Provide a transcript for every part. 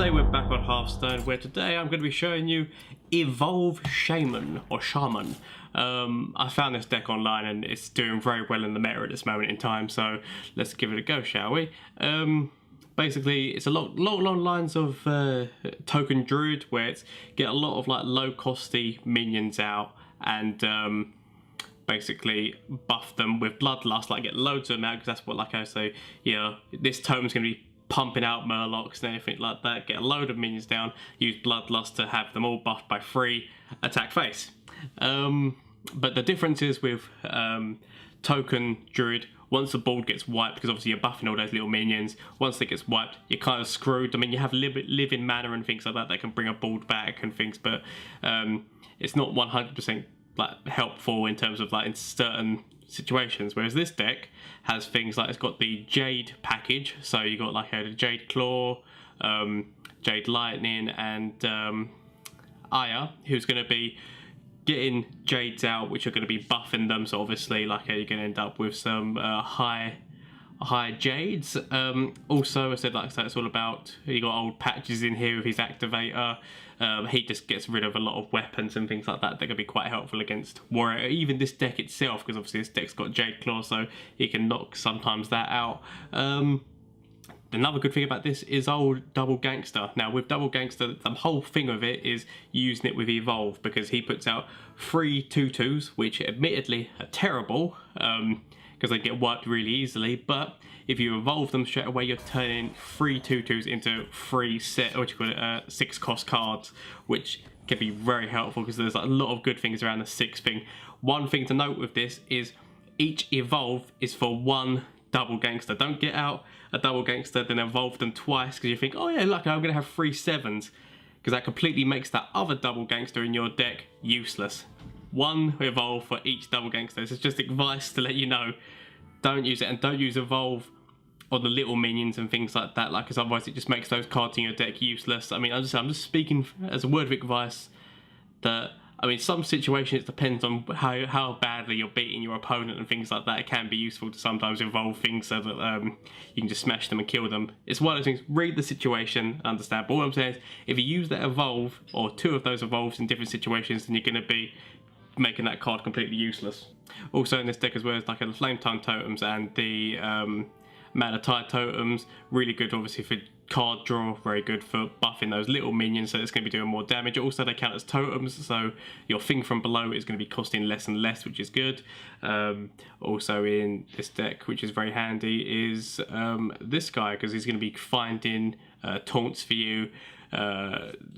Today we're back on Hearthstone, where today I'm going to be showing you Evolve Shaman, or Shaman. I found this deck online and it's doing very well in the meta at this moment in time, so let's give it a go, shall we? Basically, it's along lines of Token Druid, where it's get a lot of like low-costy minions out and basically buff them with Bloodlust, like get loads of them out, because that's what, like I say, yeah, this totem's going to be pumping out Murlocs and everything like that. Get a load of minions down, use Bloodlust to have them all buffed by free attack face. But the difference is with Token Druid, once the board gets wiped, because obviously you're buffing all those little minions, once it gets wiped, you're kind of screwed. I mean, you have living mana and things like that that can bring a board back and things, but it's not 100% like helpful in terms of like in certain situations, whereas this deck has things like it's got the Jade package, so you got like a Jade Claw, Jade Lightning, and Aya, who's going to be getting Jades out, which are going to be buffing them. So obviously, like you're going to end up with some high Jades. Also, I said, like I said, it's all about, you got old Patches in here with his activator. He just gets rid of a lot of weapons and things like that that can be quite helpful against Warrior. Even this deck itself, because obviously this deck's got Jade Claw, so he can knock sometimes that out. Another good thing about this is old Double Gangster. Now with Double Gangster, the whole thing of it is using it with Evolve, because he puts out 3 2/2s, which admittedly are terrible, because they get wiped really easily, but if you evolve them straight away, you're turning 3 2/2s into 3 6 cost cards, which can be very helpful because there's a lot of good things around the 6 thing. One thing to note with this is each evolve is for 1 Double Gangster. Don't get out a Double Gangster then evolve them twice because you think, oh yeah, look, I'm going to have 3 7s, because that completely makes that other Double Gangster in your deck useless. 1 evolve for each Double Gangster. This is just advice to let you know. Don't use it, and don't use evolve on the little minions and things like that, because otherwise it just makes those cards in your deck useless. I mean, I'm just speaking as a word of advice that, I mean, some situations it depends on how badly you're beating your opponent and things like that. It can be useful to sometimes evolve things so that you can just smash them and kill them. It's one of those things, read the situation, understand. But all I'm saying is, if you use that evolve, or 2 of those evolves in different situations, then you're going to be making that card completely useless. Also in this deck as well as like the Flame Tongue totems and the Mana Tide totems, really good obviously for card draw, very good for buffing those little minions, so it's going to be doing more damage. Also they count as totems, so your thing from below is going to be costing less and less, which is good. Also in this deck, which is very handy, is this guy, because he's going to be finding taunts for you.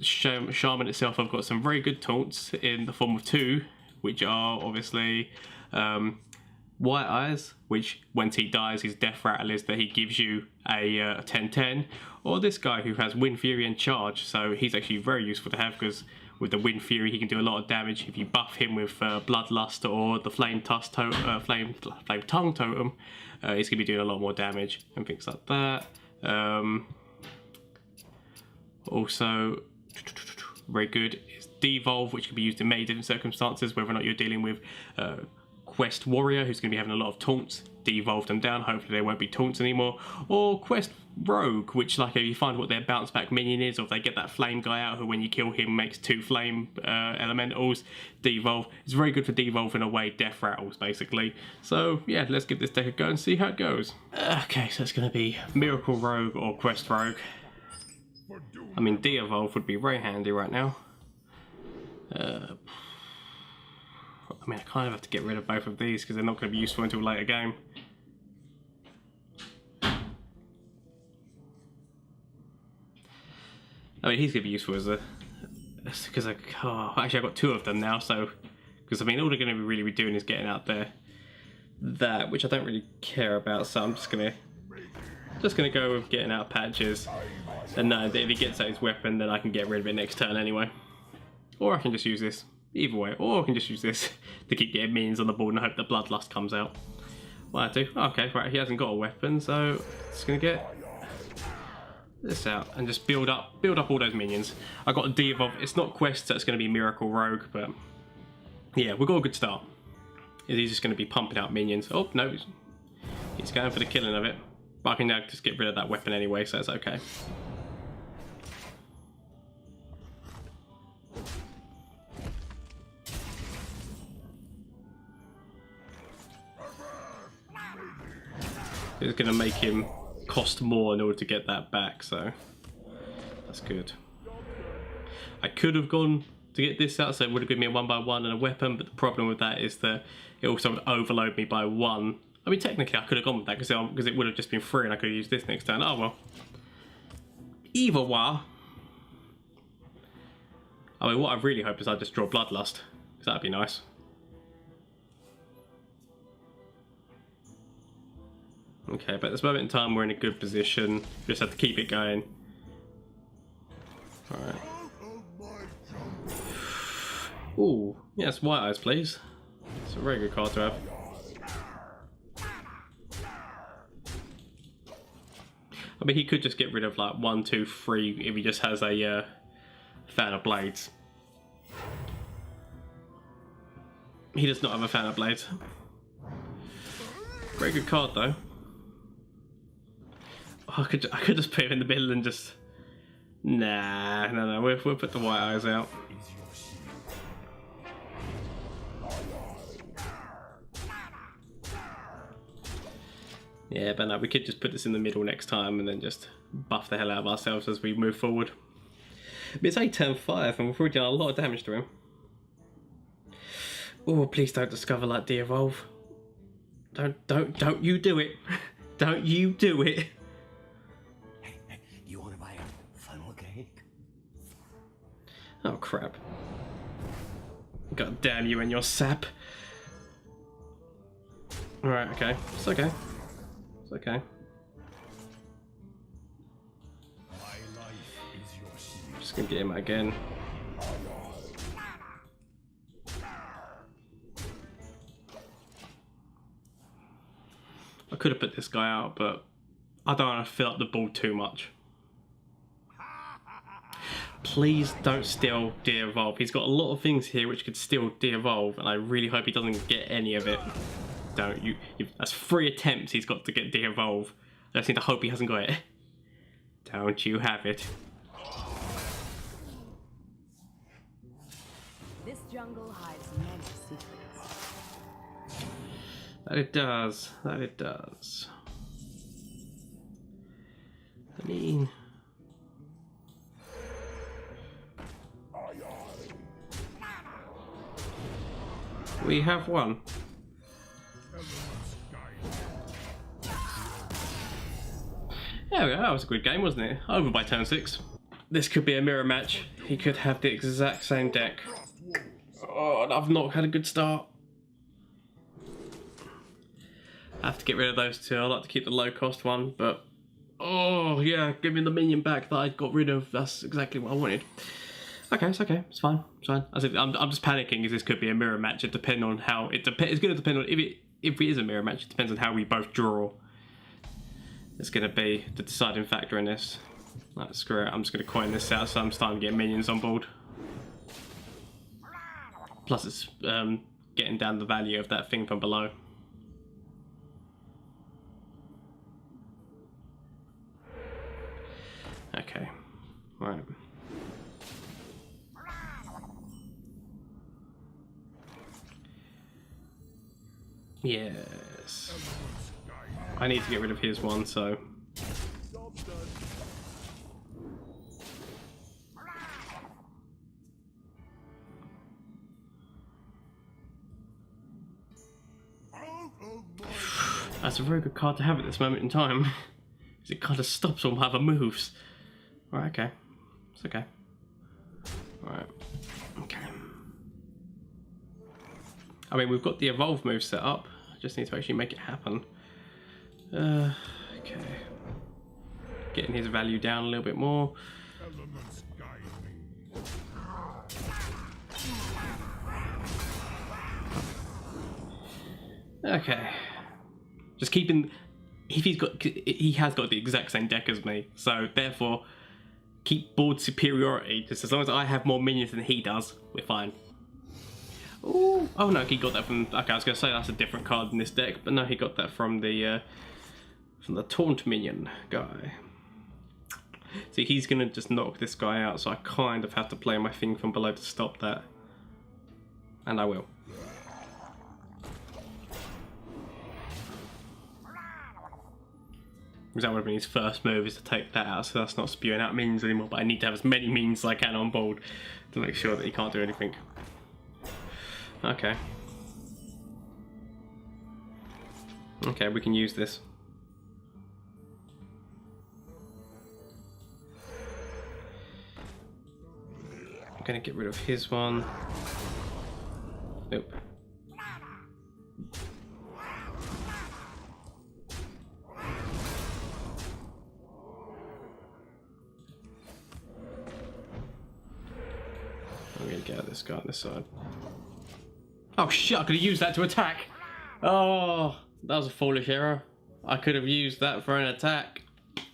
Shaman itself, I've got some very good taunts in the form of 2, which are obviously White Eyes, which once he dies, his death rattle is that he gives you a 10/10, or this guy who has Wind Fury and Charge, so he's actually very useful to have, because with the Wind Fury he can do a lot of damage. If you buff him with Bloodlust or the Flame Tongue totem, he's going to be doing a lot more damage and things like that. Also, very good is Devolve, which can be used in many different circumstances, whether or not you're dealing with Quest Warrior, who's going to be having a lot of taunts. Devolve them down, hopefully they won't be taunts anymore. Or Quest Rogue, which, like, if you find what their bounce back minion is, or if they get that flame guy out who when you kill him makes 2 flame elementals, Devolve. It's very good for devolving away death rattles, basically. So yeah, let's give this deck a go and see how it goes. Okay, so it's going to be Miracle Rogue or Quest Rogue. I mean, de-evolve would be very handy right now. I mean, I kind of have to get rid of both of these because they're not going to be useful until later game. I mean, he's going to be useful as a... because actually I've got 2 of them now, so... because I mean, all they're going to be really doing is getting out there that, which I don't really care about, so I'm just going to go with getting out Patches, and know that if he gets out his weapon, then I can get rid of it next turn anyway. Or I can just use this. Either way, or I can just use this to keep getting minions on the board and hope that Bloodlust comes out. Well, I do. Okay, right, he hasn't got a weapon, so it's gonna get this out and just build up all those minions. I got a de-evolve. It's not Quest, so it's gonna be Miracle Rogue, but yeah, we've got a good start. He's just gonna be pumping out minions. Oh no, he's going for the killing of it. But I can now just get rid of that weapon anyway, so it's okay. going to make him cost more in order to get that back, so that's good. I could have gone to get this out, so it would have given me a 1x1 and a weapon, but the problem with that is that it also would overload me by 1. I mean, technically I could have gone with that because it would have just been 3 and I could have used this next turn. Oh well. Either way. I mean, what I really hope is I just draw Bloodlust, because that'd be nice. Okay, but at this moment in time we're in a good position. Just have to keep it going. Alright. Ooh, yes, White Eyes, please. It's a very good card to have. I mean, he could just get rid of like 1, 2, 3 if he just has a Fan of Blades. He does not have a Fan of Blades. Very good card though. Oh, I could just put him in the middle and just... Nah, no, we'll put the White Eyes out. Yeah, but no, we could just put this in the middle next time and then just buff the hell out of ourselves as we move forward. But it's 8 turn 5 and we've already done a lot of damage to him. Oh, please don't discover like de-evolve. Don't you do it. Don't you do it. Hey, you want to buy a funnel cake? Oh crap. God damn you and your sap. Alright, okay. It's okay. It's okay. Just gonna get him again. I could have put this guy out, but I don't want to fill up the board too much. Please don't steal de-evolve. He's got a lot of things here which could steal de-evolve, and I really hope he doesn't get any of it. Don't you? That's 3 attempts he's got to get de-evolve. I just need to hope he hasn't got it. Don't you have it? This jungle hides many secrets. That it does. That it does. I mean... We have one. There we go, that was a good game, wasn't it? Over by turn 6. This could be a mirror match. He could have the exact same deck. Oh, and I've not had a good start. I have to get rid of those two. I like to keep the low cost one, but... Oh, yeah, give me the minion back that I got rid of. That's exactly what I wanted. Okay, it's okay. It's fine. It's fine. I'm just panicking because this could be a mirror match. It depends on how... It's going to depend on... If it is a mirror match, it depends on how we both draw. It's going to be the deciding factor in this. Like, screw it, I'm just going to coin this out so I'm starting to get minions on board. Plus it's getting down the value of that thing from below. Okay, right. Yes. I need to get rid of his one, so... That's a very good card to have at this moment in time. Because it kind of stops all my other moves. Right, okay. It's okay. Alright. Okay. I mean, we've got the evolve move set up. I just need to actually make it happen. Okay. Getting his value down a little bit more. Okay. Just keeping... If he's got... He has got the exact same deck as me. So, therefore, keep board superiority. Just as long as I have more minions than he does, we're fine. Ooh. Oh no, he got that from... Okay, I was going to say that's a different card in this deck. But no, he got that from the Taunt minion guy. See, he's going to just knock this guy out. So I kind of have to play my thing from below to stop that. And I will. Because that would have been his first move, is to take that out, so that's not spewing out minions anymore. But I need to have as many minions as I can on board to make sure that he can't do anything. Okay. Okay, we can use this. I'm gonna get rid of his one. Nope. I'm gonna get this guy on this side. Oh shit, I could have used that to attack. Oh, that was a foolish error. I could have used that for an attack.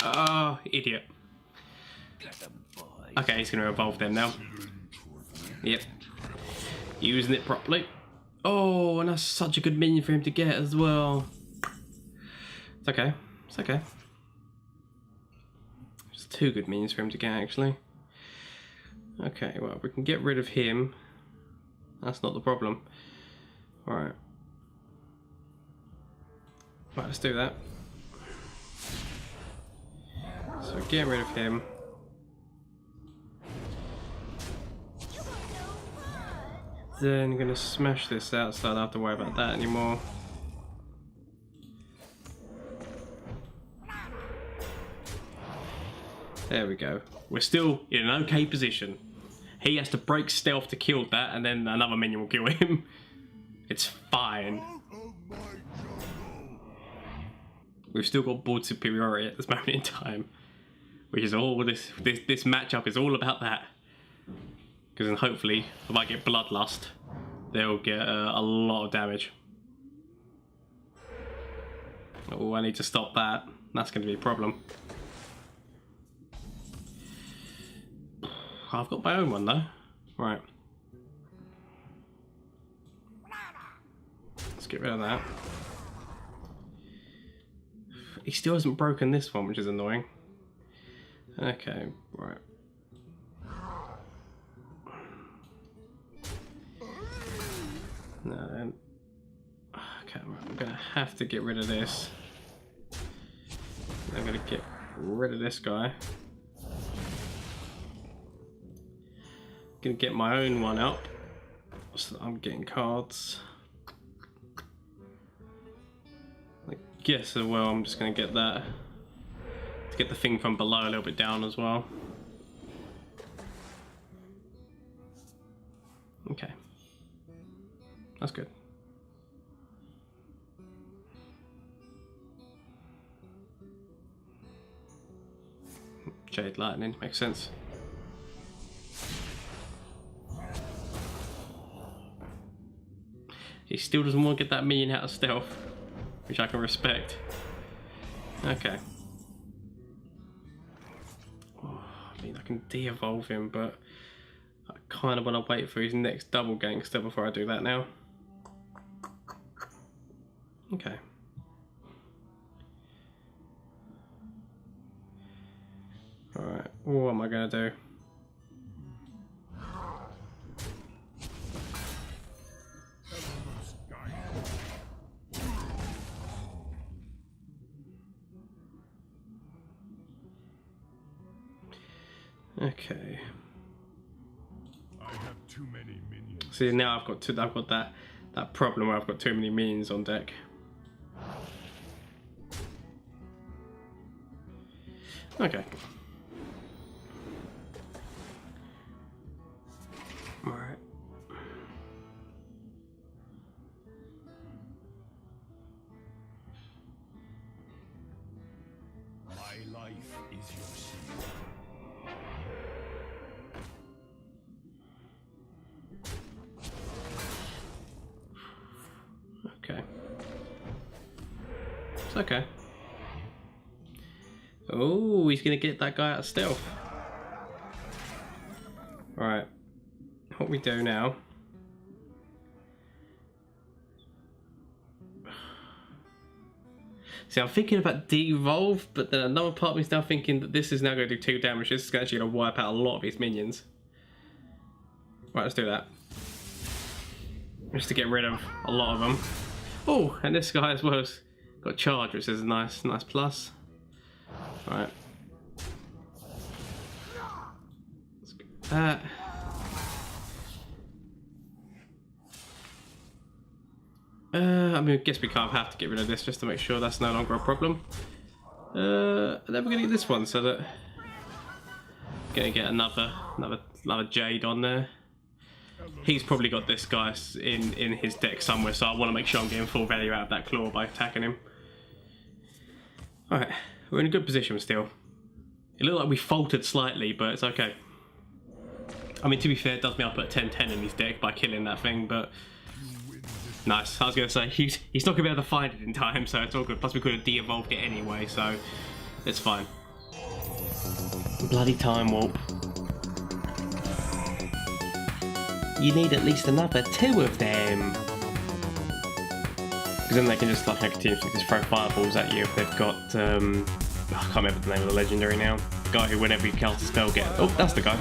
Oh, idiot. Okay, he's gonna evolve them now. Yep. Using it properly. Oh, and that's such a good minion for him to get as well. It's okay. It's okay. It's 2 good minions for him to get, actually. Okay, well, we can get rid of him. That's not the problem. Alright. Right, let's do that. So get rid of him. Then I'm gonna smash this out so I don't have to worry about that anymore. There we go. We're still in an okay position. He has to break stealth to kill that, and then another minion will kill him. It's fine. We've still got board superiority at this moment in time, which is all this matchup is all about that. Because then hopefully, if I get Bloodlust, they'll get a lot of damage. Oh, I need to stop that. That's going to be a problem. I've got my own one though. Right. Let's get rid of that. He still hasn't broken this one, which is annoying. Okay, right. No, then. Okay, right. I'm gonna have to get rid of this. I'm gonna get rid of this guy. Gonna get my own one up, so that I'm getting cards. I guess as well I'm just gonna get that to get the thing from below a little bit down as well. Okay, that's good. Jade Lightning makes sense. He still doesn't want to get that minion out of stealth, which I can respect. Okay. Oh, I mean, I can de-evolve him, but I kind of want to wait for his next double gangster before I do that now. Okay. Alright, what am I going to do? Okay. I have too many minions. See, now I've got that problem where I've got too many minions on deck. Okay. All right. My life is your secret. Okay. It's okay. Oh, he's gonna get that guy out of stealth. Alright. What we do now. See, I'm thinking about de-evolve, but then another part of me is now thinking that this is now going to do 2 damage. This is actually going to wipe out a lot of his minions. Right, let's do that. Just to get rid of a lot of them. Oh, and this guy as well has got charge, which is a nice plus. Right. I mean, I guess we kind of have to get rid of this just to make sure that's no longer a problem. Then we're gonna get this one, so that gonna get another Jade on there. He's probably got this guy in his deck somewhere, so I want to make sure I'm getting full value out of that claw by attacking him. All right, we're in a good position still. It looked like we faltered slightly, but it's okay. I mean, to be fair, it does me up at 10-10 in his deck by killing that thing, but nice. I was going to say, he's not going to be able to find it in time, so it's all good. Plus, we could have de-evolved it anyway, so it's fine. Bloody Time Warp. You need at least another 2 of them. Because then they can just like continuously just throw fireballs at you if they've got, I can't remember the name of the legendary now. The guy who whenever you cast a spell gets... Oh, that's the guy.